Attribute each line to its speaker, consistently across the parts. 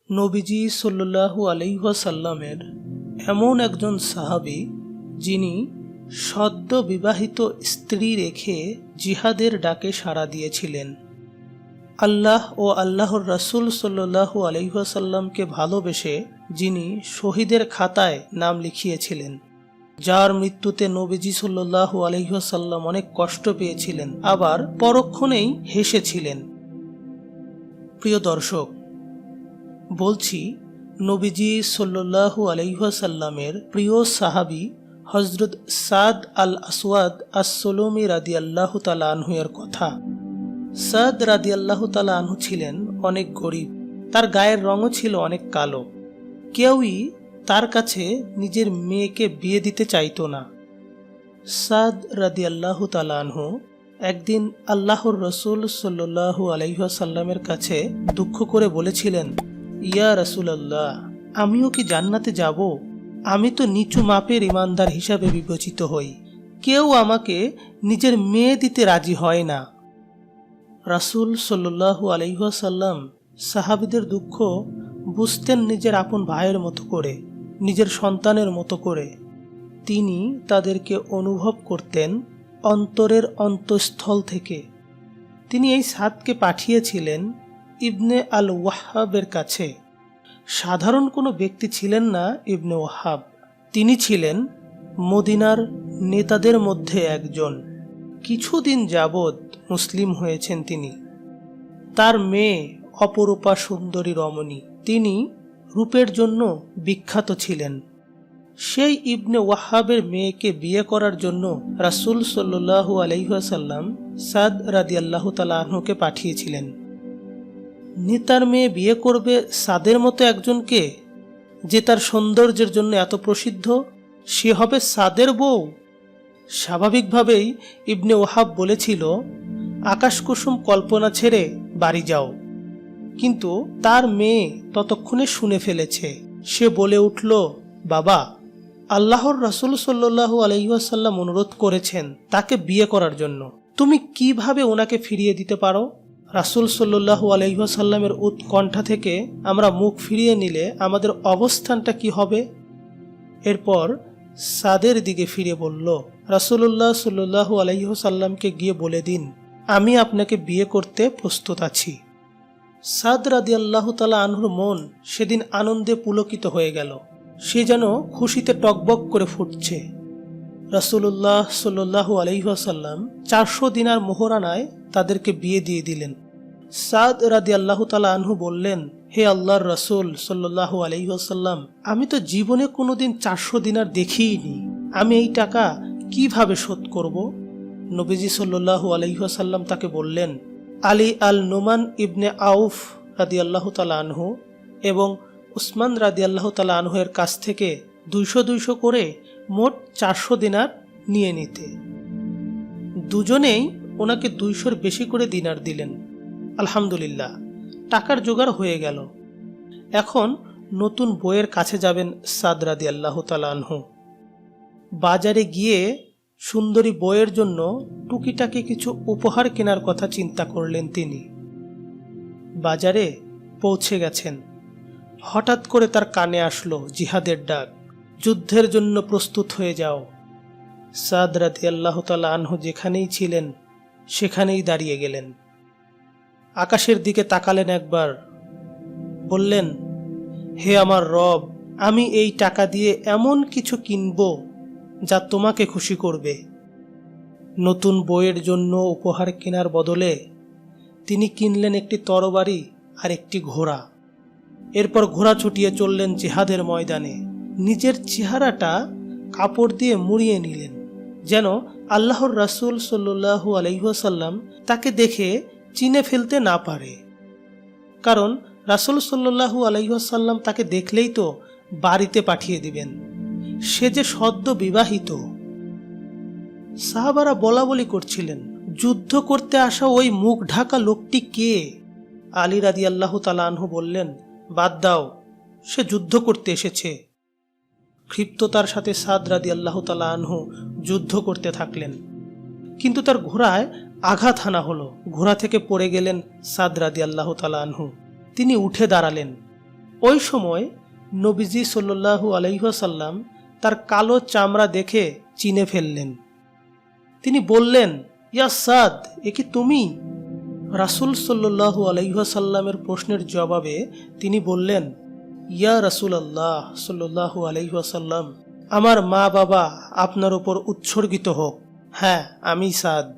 Speaker 1: নবীজি সাল্লাল্লাহু আলাইহি ওয়াসাল্লামের এমন একজন সাহাবী যিনি সদ্য বিবাহিত স্ত্রী রেখে জিহাদের ডাকে সাড়া দিয়েছিলেন। আল্লাহ ও আল্লাহর রাসূল সাল্লাল্লাহু আলাইহি ওয়াসাল্লামকে ভালোবেসে যিনি শহীদের খাতায় নাম লিখিয়েছিলেন, যার মৃত্যুতে নবীজি সাল্লাল্লাহু আলাইহি ওয়াসাল্লাম অনেক কষ্ট পেয়েছিলেন, আবার পরক্ষণেই হেসেছিলেন। প্রিয় দর্শক, বলছি নবীজি সাল্লাল্লাহু আলাইহি ওয়াসাল্লামের প্রিয় সাহাবী হযরত সাদ আল আসওয়াদ আস-সুলুমি রাদিয়াল্লাহু তাআলা আনহু এর কথা। সাদ রাদিয়াল্লাহু তাআলা আনহু ছিলেন অনেক গরিব, তার গায়ের রঙও ছিল অনেক কালো। কেউই তার কাছে নিজের মেয়েকে বিয়ে দিতে চাইতো না। সাদ রাদিয়াল্লাহু তাআলা আনহু একদিন আল্লাহর রাসূল সাল্লাল্লাহু আলাইহি ওয়াসাল্লামের কাছে দুঃখ করে বলেছিলেন, ইয়া রাসূলুল্লাহ, আমিও কি জান্নাতে যাব? আমি তো নিচু মাপের ইমানদার হিসাবে বিবেচিত হই, কেউ আমাকে নিজের মেয়ে দিতে রাজি হয় না। রাসূল সাল্লাল্লাহু আলাইহি ওয়াসাল্লাম সাহাবীদের দুঃখ বুঝতেন নিজের আপন ভাইয়ের মতো করে, নিজের সন্তানের মতো করে। তিনি তাদেরকে অনুভব করতেন অন্তরের অন্তঃস্থল থেকে। তিনি এই সাদকে পাঠিয়েছিলেন ইবনে আল ওয়াহ্হাবের কাছে। সাধারণ কোনো ব্যক্তি ছিলেন না ইবনে ওয়াহ্হাব, তিনি ছিলেন মদিনার নেতাদের মধ্যে একজন। কিছুদিন যাবৎ মুসলিম হয়েছেন তিনি। তার মেয়ে অপরূপা সুন্দরী রমণী, তিনি রূপের জন্য বিখ্যাত ছিলেন। সেই ইবনে ওয়াহ্হাবের মেয়েকে বিয়ে করার জন্য রাসূল সাল্লাল্লাহু আলাইহি ওয়াসাল্লাম সাদ রাদিয়াল্লাহু তাআলা আনহুকে পাঠিয়েছিলেন। নেতার মেয়ে বিয়ে করবে সাদের মতো একজনকে, যে তার সৌন্দর্যের জন্য এত প্রসিদ্ধ? সে হবে সাদের বউ। স্বাভাবিকভাবেই ইবনে ওয়াহ্হাব বলেছিল, আকাশকুসুম কল্পনা ছেড়ে বাড়ি যাও। কিন্তু তার মেয়ে ততক্ষণে শুনে ফেলেছে। সে বলে উঠল, বাবা, আল্লাহর রাসূল সাল্লাল্লাহু আলাইহি ওয়াসাল্লাম অনুরোধ করেছেন তাকে বিয়ে করার জন্য, তুমি কিভাবে ওনাকে ফিরিয়ে দিতে পারো? রাসূল সাল্লাল্লাহু আলাইহি ওয়াসাল্লামের উৎকণ্ঠা থেকে আমরা মুখ ফিরিয়ে নিলে আমাদের অবস্থানটা কি হবে? এরপর সাদের দিকে ফিরে বলল, রাসূলুল্লাহ সাল্লাল্লাহু আলাইহি ওয়াসাল্লামকে গিয়ে বলে দিন, আমি আপনাকে বিয়ে করতে প্রস্তুত আছি। সাদ রাদিয়াল্লাহু তাআলা আনহুর মন সেদিন আনন্দে পুলকিত হয়ে গেল। সে যেন খুশিতে টকবক করে ফুটছে। রাসূলুল্লাহ সাল্লাল্লাহু আলাইহি ওয়াসাল্লাম 400 দিনার মোহরানায় তাদেরকে বিয়ে দিয়ে দিলেন। সাদ রাদিয়াল্লাহু তাআলা আনহু বললেন, হে আল্লাহর রাসূল সাল্লাল্লাহু আলাইহি ওয়াসাল্লাম, আমি তো জীবনে কোনোদিন 400 দিনার দেখিইনি, আমি এই টাকা কিভাবে শোধ করব? নবীজি সাল্লাল্লাহু আলাইহি ওয়াসাল্লাম তাকে বললেন, আলী আল নোমান ইবনে আউফ রাদিয়াল্লাহু তাআলা আনহু এবং উসমান রাদিয়াল্লাহু তাআলা আনহু এর কাছ থেকে 200 করে মোট 400 দিনার নিয়ে নিতে। দুজনেই ওনাকে 200-র বেশি করে দিনার দিলেন। আলহামদুলিল্লাহ, টাকার জোগাড় হয়ে গেল। এখন নতুন বউয়ের কাছে যাবেন সাদ রাদিয়াল্লাহু তাআলা আনহু। বাজারে গিয়ে সুন্দরী বউয়ের জন্য টুকিটাকি কিছু উপহার কেনার কথা চিন্তা করলেন তিনি। বাজারে পৌঁছে গেছেন। হঠাৎ করে তার কানে আসলো জিহাদের ডাক, যুদ্ধের জন্য প্রস্তুত হয়ে যাও। সাদ রাদিয়াল্লাহু তাআলা আনহু যেখানেই ছিলেন সেখানেই দাঁড়িয়ে গেলেন। আকাশের দিকে তাকালেন একবার, বললেন, হে আমার রব, আমি এই টাকা দিয়ে এমন কিছু কিনব যা তোমাকে খুশি করবে। নতুন বউয়ের জন্য উপহার কেনার বদলে তিনি কিনলেন একটি তরবারি আর একটি ঘোড়া। এরপর ঘোড়া ছুটিয়ে চললেন জিহাদের ময়দানে। নিজের চেহারাটা কাপড় দিয়ে মুড়িয়ে নিলেন, যেন আল্লাহর রাসূল সাল্লাল্লাহু আলাইহি ওয়াসাল্লাম তাকে দেখে চিনে ফেলতে না পারে। কারণ রাসূল সাল্লাল্লাহু আলাইহি ওয়াসাল্লাম তাকে দেখলেই তো বাড়িতে পাঠিয়ে দিবেন। সে যে সদ্য বিবাহিত। সাহাবারা বলা বলি করছিলেন, যুদ্ধ করতে আসা ওই মুখ ঢাকা লোকটি কে? আলী রাদিয়াল্লাহু তাআলা আনহু বললেন, বাদ দাও, সে যুদ্ধ করতে এসেছে। ক্ষিপ্ততার সাথে সাদ রাদিয়াল্লাহু তাআলা আনহু যুদ্ধ করতে থাকলেন, কিন্তু তার ঘোড়ায় আঘাত হানা হলো। ঘোড়া থেকে পড়ে গেলেন সাদ রাদিয়াল্লাহু তাআলা আনহু। তিনি উঠে দাঁড়ালেন, ওই সময় নবীজি সাল্লাল্লাহু আলাইহি ওয়াসাল্লাম তার কালো চামড়া দেখে চিনে ফেললেন। তিনি বললেন, ইয়া সাদ, এ কি তুমি? রাসূল সাল্লাল্লাহু আলাইহি ওয়াসাল্লামের প্রশ্নের জবাবে তিনি বললেন, ইয়া রাসূলুল্লাহ সাল্লাল্লাহু আলাইহি ওয়াসাল্লাম, আমার মা বাবা আপনার উপর উৎসর্গিত হোক। হ্যাঁ, আমি সাদ।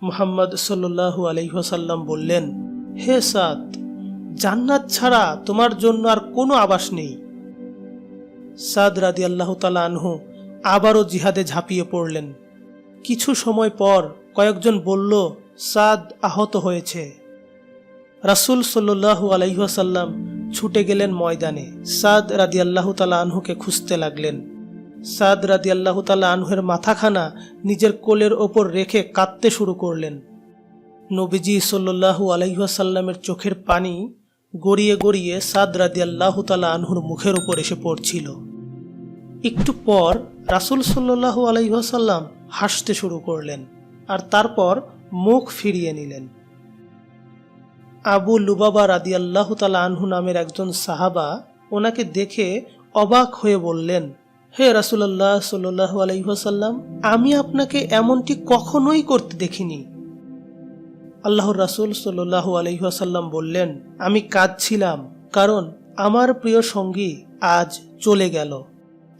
Speaker 1: মুহাম্মদ সাল্লাল্লাহু আলাইহি ওয়াসাল্লাম বললেন, হে সাদ, জান্নাত ছাড়া তোমার জন্য আর কোনো আবাস নেই। সাদ রাদিয়াল্লাহু তাআলা আনহু আবারও জিহাদে ঝাঁপিয়ে পড়লেন। কিছু সময় পর কয়েকজন বলল, সাদ আহত হয়েছে। রাসূল সাল্লাল্লাহু আলাইহি ওয়াসাল্লাম ছুটে গেলেন ময়দানে। সাদ রাদিয়াল্লাহু তাআলা আনহুকে খুঁজতে লাগলেন। সাদ রাদিয়াল্লাহু তাআলা আনহুর মাথাখানা নিজের কোলের ওপর রেখে কাঁদতে শুরু করলেন। নবীজি সাল্লাল্লাহু আলাইহি ওয়াসাল্লামের চোখের পানি গড়িয়ে গড়িয়ে সাদ রাদিয়াল্লাহু তাআলা আনহুর মুখের উপর এসে পড়ছিল। একটু পর রাসূল সাল্লাল্লাহু আলাইহি ওয়াসাল্লাম হাসতে শুরু করলেন আর তারপর মুখ ফিরিয়ে নিলেন। আবু লুবাবা রাদিয়াল্লাহু তাআলা আনহু নামের একজন সাহাবা ওনাকে দেখে অবাক হয়ে বললেন, হে রাসূলুল্লাহ সাল্লাল্লাহু আলাইহি ওয়াসাল্লাম, আমি আপনাকে এমনটি কখনোই করতে দেখিনি। আল্লাহর রাসূল সাল্লাল্লাহু আলাইহি ওয়াসাল্লাম বললেন, আমি কাঁদছিলাম কারণ আমার প্রিয় সঙ্গী আজ চলে গেল।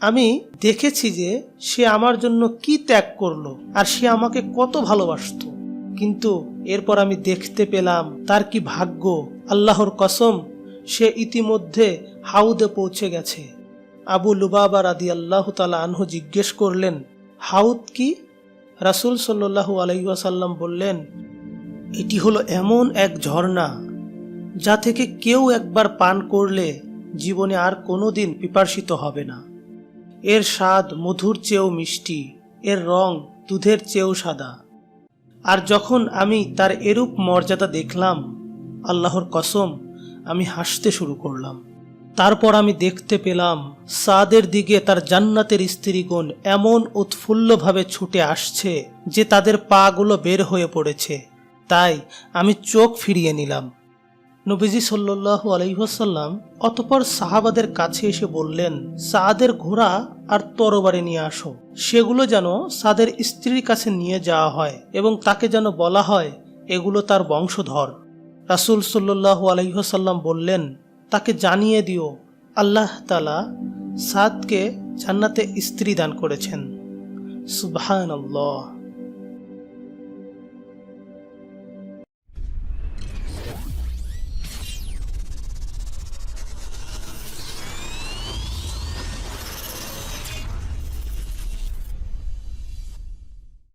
Speaker 1: আমি দেখেছি যে সে আমার জন্য কি ত্যাগ করলো আর সে আমাকে কত ভালোবাসতো, কিন্তু এরপর আমি দেখতে পেলাম তার কি ভাগ্য। আল্লাহর কসম, সে ইতিমধ্যে হাউদে পৌঁছে গেছে। আবু লুবাবা রাদিয়াল্লাহু তাআলা আনহু জিজ্ঞেস করলেন, হাউদ কি? রাসূল সাল্লাল্লাহু আলাইহি ওয়াসাল্লাম বললেন, এটি হলো এমন এক ঝর্ণা যা থেকে কেউ একবার পান করলে জীবনে আর কোনোদিন পিপাসিত হবে না। এর স্বাদ মধুর চেয়েও মিষ্টি, এর রং দুধের চেয়েও সাদা। আর যখন আমি তার এরূপ মর্যাদা দেখলাম, আল্লাহর কসম, আমি হাসতে শুরু করলাম। তারপর আমি দেখতে পেলাম সাদের দিকে তার জান্নাতের স্ত্রীগণ এমন উৎফুল্লভাবে ছুটে আসছে যে তাদের পাগুলো বের হয়ে পড়েছে। তাই আমি চোখ ফিরিয়ে নিলাম। নবীজি সাল্লাল্লাহু আলাইহি ওয়াসাল্লাম অতঃপর সাহাবাদের কাছে এসে বললেন, সাদের ঘোড়া আর তরবারি নিয়ে আসো। সেগুলো যেন সাদের স্ত্রীর কাছে নিয়ে যাওয়া হয় এবং তাকে যেন বলা হয় এগুলো তার বংশধর। রাসূল সাল্লাল্লাহু আলাইহি ওয়াসাল্লাম বললেন, তাকে জানিয়ে দিও আল্লাহ তাআলা সাদকে জান্নাতে স্ত্রী দান করেছেন। সুবহানাল্লাহ।